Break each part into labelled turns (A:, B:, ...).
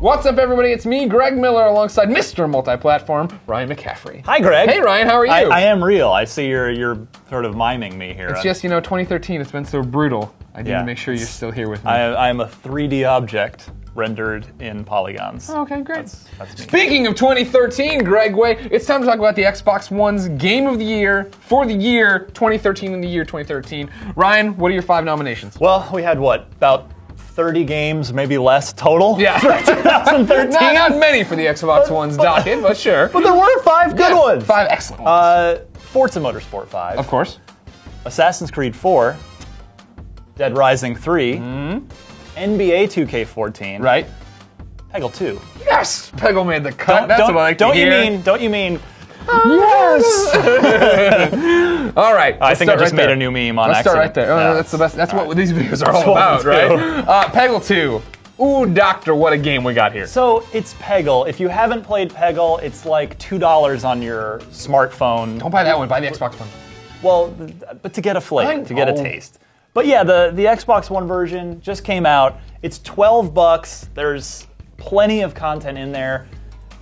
A: What's up, everybody? It's me, Greg Miller, alongside Mr. Multi-Platform, Ryan McCaffrey.
B: Hi, Greg.
A: Hey, Ryan. How are you?
B: I am real. I see you're sort of miming me here.
A: It's just, 2013. It's been so brutal. I need to make sure you're still here with me.
B: I am a 3D object rendered in polygons.
A: Oh, okay, great.
B: That's me.
A: Speaking of 2013, Greg Way, it's time to talk about the Xbox One's Game of the Year for the year 2013 and the year 2013. Ryan, what are your 5 nominations?
B: Well, we had what, about 30 games, maybe less total?
A: Yeah.
B: For 2013?
A: Not many for the Xbox One's docket, but sure.
B: But there were 5 good ones.
A: 5 excellent ones.
B: Forza Motorsport 5.
A: Of course.
B: Assassin's Creed 4. Dead Rising 3. NBA 2K14.
A: Right.
B: Peggle 2.
A: Yes! Peggle made the cut. That's what I like to hear.
B: Don't you mean...
A: Yes! All right.
B: I think I just made a new meme on accident.
A: Let's start right there.
B: Yeah.
A: That's the best. That's what these videos are all about, right? Peggle 2. Ooh, doctor, what a game we got here.
B: So it's Peggle. If you haven't played Peggle, it's like $2 on your smartphone.
A: Don't buy that one. Buy the Xbox one.
B: Well, but to get a flavor, to get a taste. But yeah, the Xbox One version just came out. It's $12. There's plenty of content in there.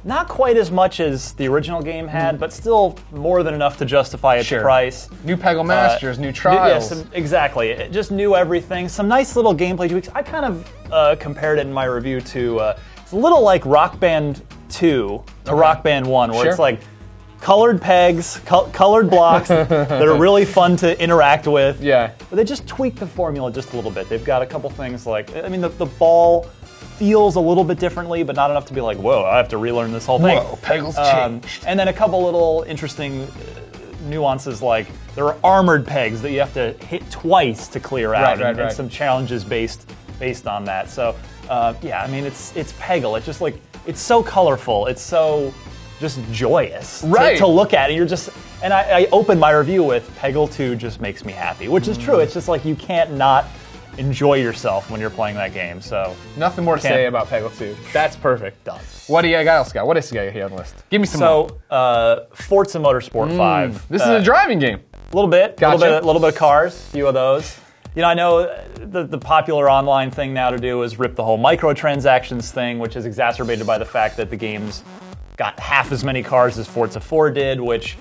B: Not quite as much as the original game had, but still more than enough to justify its price.
A: New Peggle Masters, new trials.
B: Yes, exactly. It just knew everything. Some nice little gameplay tweaks. I kind of compared it in my review to, it's a little like Rock Band 2 to Rock Band 1, where it's like colored pegs, colored blocks that are really fun to interact with.
A: Yeah.
B: But they just tweaked the formula just a little bit. They've got a couple things like, I mean, the ball feels a little bit differently, but not enough to be like, whoa, I have to relearn this whole thing.
A: Whoa, Peggle's changed.
B: And then a couple little interesting nuances, like there are armored pegs that you have to hit twice to clear out, and some challenges based on that. So, yeah, I mean, it's Peggle. It's just like, it's so colorful. It's so just joyous to look at. And you're just, and I opened my review with Peggle 2 just makes me happy, which is true. It's just like you can't not enjoy yourself when you're playing that game. So
A: nothing more to say about Peggle 2. That's perfect.
B: Done.
A: What do you else got? What else you got here on the list? Give me some more.
B: Forza Motorsport 5.
A: This is a driving game.
B: A little bit.
A: Gotcha.
B: A little bit of cars. A few of those. I know the popular online thing now to do is rip the whole microtransactions thing, which is exacerbated by the fact that the game's got half as many cars as Forza 4 did, which,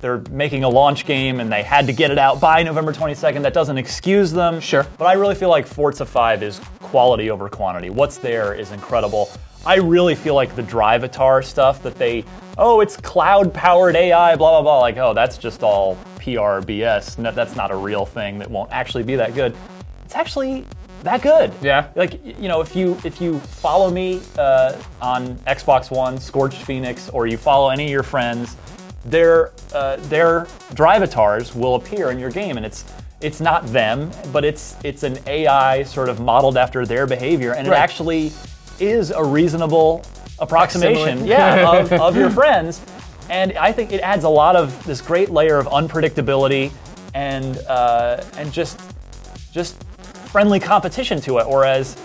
B: they're making a launch game and they had to get it out by November 22nd. That doesn't excuse them.
A: Sure.
B: But I really feel like Forza 5 is quality over quantity. What's there is incredible. I really feel like the Drivatar stuff that it's cloud-powered AI, blah, blah, blah. Like, that's just all PR BS. No, that's not a real thing that won't actually be that good. It's actually that good.
A: Yeah.
B: Like, if you follow me on Xbox One, Scorched Phoenix, or you follow any of your friends, their Drivatars will appear in your game, and it's not them, but it's an AI sort of modeled after their behavior, and it actually is a reasonable approximation, of your friends, and I think it adds a lot of this great layer of unpredictability and just friendly competition to it. Whereas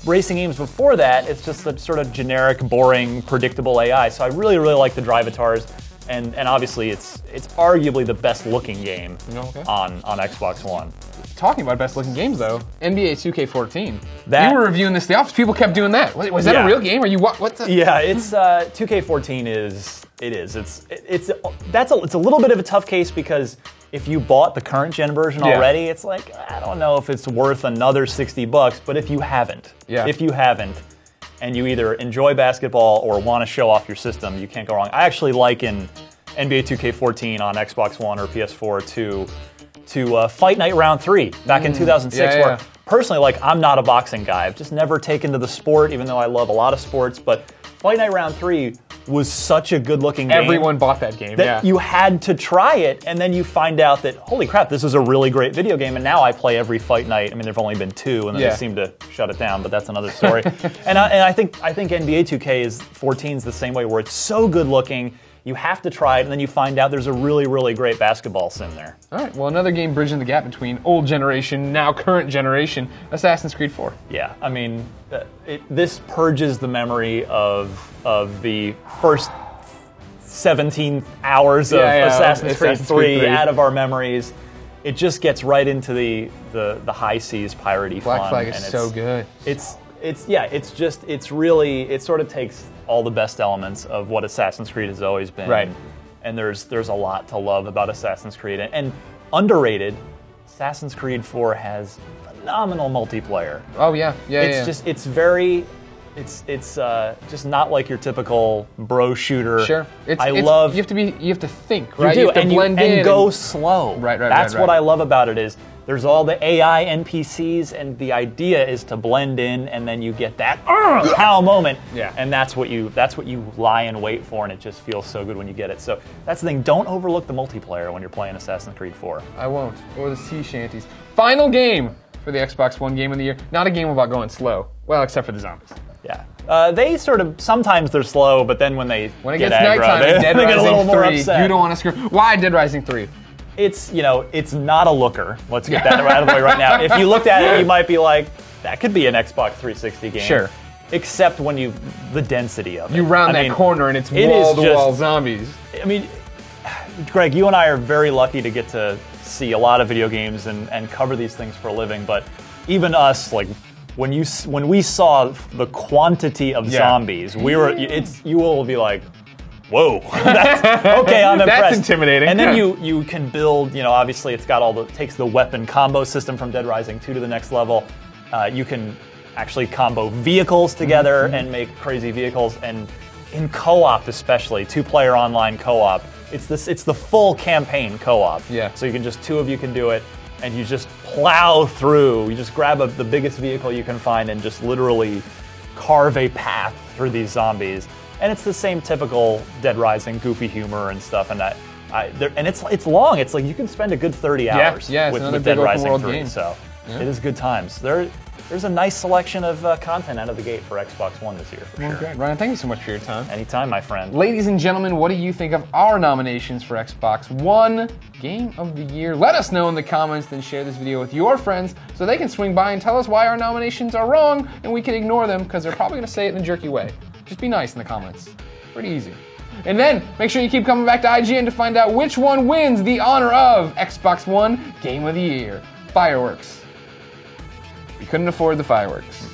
B: racing games before that, it's just a sort of generic, boring, predictable AI. So I really, really like the Drivatars. And obviously, it's arguably the best-looking game on Xbox One.
A: Talking about best-looking games, though, NBA 2K14. You were reviewing this in the office. People kept doing that. Was that a real game? Are you what?
B: Yeah, it's 2K14 is. It's a little bit of a tough case because if you bought the current gen version already, it's like I don't know if it's worth another $60. But if you haven't, and you either enjoy basketball or want to show off your system, you can't go wrong. I actually liken NBA 2K14 on Xbox One or PS4 to Fight Night Round 3 back in 2006, where personally, I'm not a boxing guy. I've just never taken to the sport, even though I love a lot of sports. But Fight Night Round 3 was such a good-looking game.
A: Everyone bought that game,
B: that you had to try it, and then you find out that, holy crap, this is a really great video game, and now I play every Fight Night. I mean, there've only been 2, and then they seem to shut it down, but that's another story. and I think NBA 2K14 is the same way, where it's so good-looking, you have to try it, and then you find out there's a really, really great basketball sim there.
A: All right, well, another game bridging the gap between old generation, now current generation, Assassin's Creed 4.
B: Yeah, I mean, this purges the memory of the first 17 hours of Assassin's Creed 3 out of our memories. It just gets right into the high seas piratey fun.
A: Black Flag is so good.
B: It's It's really, it sort of takes all the best elements of what Assassin's Creed has always been.
A: Right.
B: And there's a lot to love about Assassin's Creed. And underrated, Assassin's Creed 4 has phenomenal multiplayer.
A: Oh yeah,
B: It's just not like your typical bro shooter.
A: Sure.
B: You have
A: to think, right?
B: You do,
A: you have to blend in
B: and go slow.
A: Right.
B: That's what I love about it is there's all the AI NPCs, and the idea is to blend in, and then you get that pow moment.
A: Yeah.
B: And that's what you lie in wait for, and it just feels so good when you get it. So that's the thing. Don't overlook the multiplayer when you're playing Assassin's Creed 4.
A: I won't. Or the sea shanties. Final game for the Xbox One Game of the Year. Not a game about going slow. Well, except for the zombies.
B: Yeah. They sort of, sometimes they're slow, but then when it
A: gets
B: aggro,
A: nighttime,
B: they
A: Dead
B: get a little
A: Rising
B: more
A: 3,
B: upset.
A: you don't want to screw. Why Dead Rising 3?
B: It's not a looker. Let's get that out of the way right now. If you looked at it, you might be like, that could be an Xbox 360 game.
A: Sure.
B: Except when the density of it.
A: You round that corner and it's wall-to-wall zombies.
B: I mean, Greg, you and I are very lucky to get to see a lot of video games and cover these things for a living, but even us, like, when we saw the quantity of zombies, you will be like, whoa, okay, I'm impressed.
A: That's intimidating.
B: And then you can build, obviously it's got takes the weapon combo system from Dead Rising 2 to the next level. You can actually combo vehicles together and make crazy vehicles, and in co-op especially, 2-player online co-op, it's the full campaign co-op.
A: Yeah.
B: So you can two of you can do it, and you just plow through. You just grab the biggest vehicle you can find and just literally carve a path through these zombies. And it's the same typical Dead Rising goofy humor and stuff, and it's long. It's like you can spend a good 30 hours with Dead Rising 3. Game. So it is good times. There's a nice selection of content out of the gate for Xbox One this year, for sure.
A: Great. Ryan, thank you so much for your time.
B: Anytime, my friend.
A: Ladies and gentlemen, what do you think of our nominations for Xbox One Game of the Year? Let us know in the comments, then share this video with your friends so they can swing by and tell us why our nominations are wrong, and we can ignore them because they're probably going to say it in a jerky way. Just be nice in the comments. Pretty easy. And then, make sure you keep coming back to IGN to find out which one wins the honor of Xbox One Game of the Year. Fireworks. We couldn't afford the fireworks.